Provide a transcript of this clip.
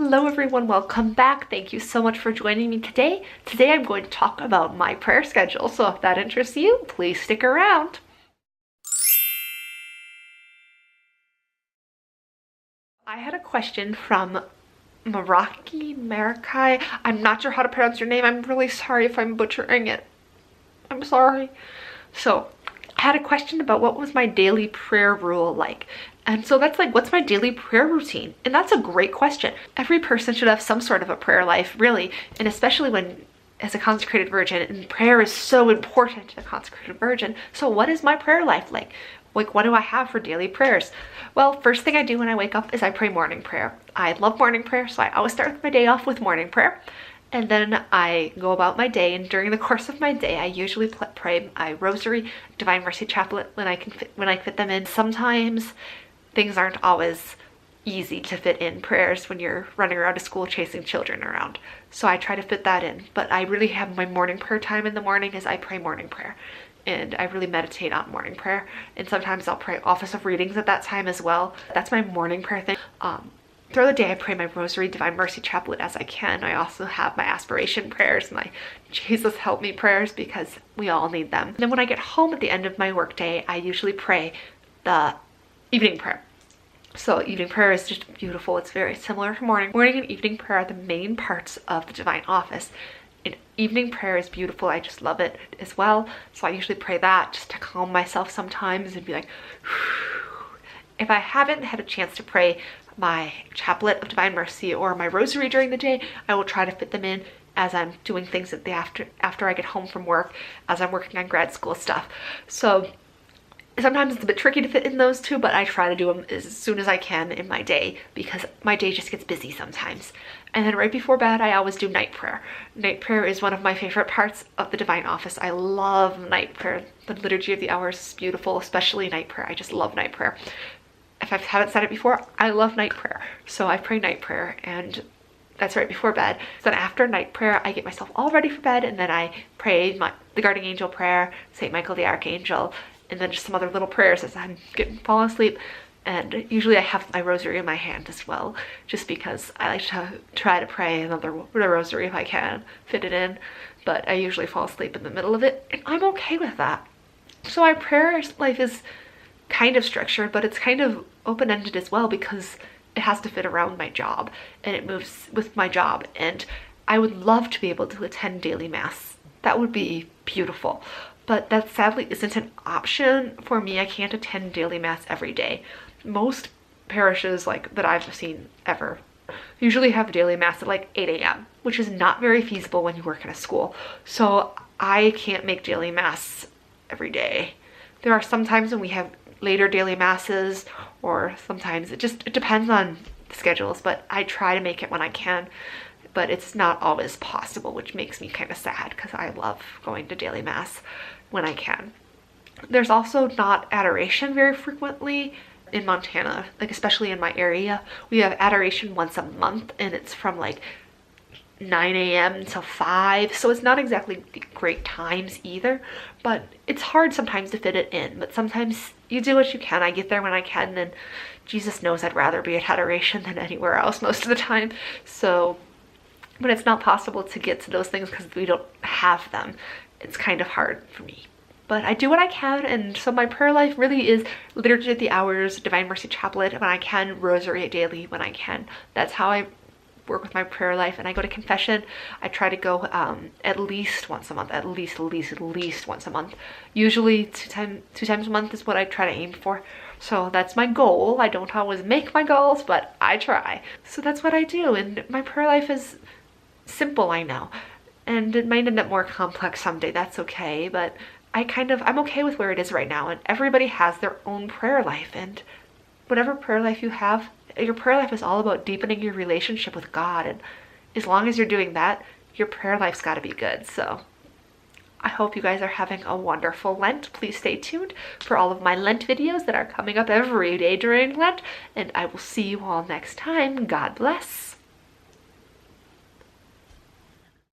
Hello everyone, welcome back. Thank you so much for joining me today. Today I'm going to talk about my prayer schedule, so if that interests you, please stick around. I had a question from Marakai. I'm not sure how to pronounce your name. I'm really sorry if I'm butchering it. I'm sorry. So, I had a question about what was my daily prayer rule like. And so that's like, what's my daily prayer routine? And that's a great question. Every person should have some sort of a prayer life, really. And especially when, as a consecrated virgin, and prayer is so important to a consecrated virgin. So what is my prayer life like? Like, what do I have for daily prayers? Well, first thing I do when I wake up is I pray morning prayer. I love morning prayer, so I always start my day off with morning prayer. And then I go about my day, and during the course of my day, I usually pray my rosary, Divine Mercy Chaplet when I fit them in. Sometimes things aren't always easy to fit in prayers when you're running around a school chasing children around. So I try to fit that in. But I really have my morning prayer time in the morning as I pray morning prayer. And I really meditate on morning prayer. And sometimes I'll pray Office of Readings at that time as well. That's my morning prayer thing. Throughout the day, I pray my rosary, Divine Mercy Chaplet as I can. I also have my aspiration prayers, my Jesus help me prayers, because we all need them. And then when I get home at the end of my workday, I usually pray the evening prayer. So evening prayer is just beautiful. It's very similar to morning. Morning and evening prayer are the main parts of the divine office. And evening prayer is beautiful. I just love it as well. So I usually pray that just to calm myself sometimes and be like, whew. If I haven't had a chance to pray my chaplet of Divine Mercy or my rosary during the day, I will try to fit them in as I'm doing things at the after I get home from work, as I'm working on grad school stuff. So sometimes it's a bit tricky to fit in those two, but I try to do them as soon as I can in my day because my day just gets busy sometimes. And then right before bed, I always do night prayer. Night prayer is one of my favorite parts of the divine office. I love night prayer. The Liturgy of the Hours is beautiful, especially night prayer. I just love night prayer. If I haven't said it before, I love night prayer. So I pray night prayer, and that's right before bed. Then after night prayer, I get myself all ready for bed, and then I pray the Guardian Angel prayer, St. Michael the Archangel, and then just some other little prayers as I'm falling asleep. And usually I have my rosary in my hand as well, just because I like to try to pray another rosary if I can fit it in, but I usually fall asleep in the middle of it, and I'm okay with that. So my prayer life is kind of structured, but it's kind of open-ended as well because it has to fit around my job and it moves with my job. And I would love to be able to attend daily mass. That would be beautiful, but that sadly isn't an option for me. I can't attend daily mass every day. Most parishes that I've seen ever usually have daily mass at like 8 a.m., which is not very feasible when you work in a school. So I can't make daily mass every day. There are some times when we have later daily masses, or sometimes it depends on the schedules, but I try to make it when I can, but it's not always possible, which makes me kind of sad because I love going to daily mass when I can. There's also not adoration very frequently in Montana, especially in my area. We have adoration once a month, and it's from 9 a.m. to 5, so it's not exactly great times either, but it's hard sometimes to fit it in. But sometimes you do what you can. I get there when I can, and Jesus knows I'd rather be at adoration than anywhere else most of the time. So when it's not possible to get to those things because we don't have them, it's kind of hard for me. But I do what I can, and so my prayer life really is Liturgy of the Hours, Divine Mercy Chaplet when I can, rosary daily when I can. That's how I work with my prayer life. And I go to confession. I try to go at least once a month, at least once a month. Usually two times a month is what I try to aim for. So that's my goal. I don't always make my goals, but I try. So that's what I do, and my prayer life is simple, I know, and it might end up more complex someday. That's okay, but I'm okay with where it is right now, and everybody has their own prayer life, and whatever prayer life you have, your prayer life is all about deepening your relationship with God, and as long as you're doing that, your prayer life's got to be good. So I hope you guys are having a wonderful Lent. Please stay tuned for all of my Lent videos that are coming up every day during Lent, and I will see you all next time. God bless.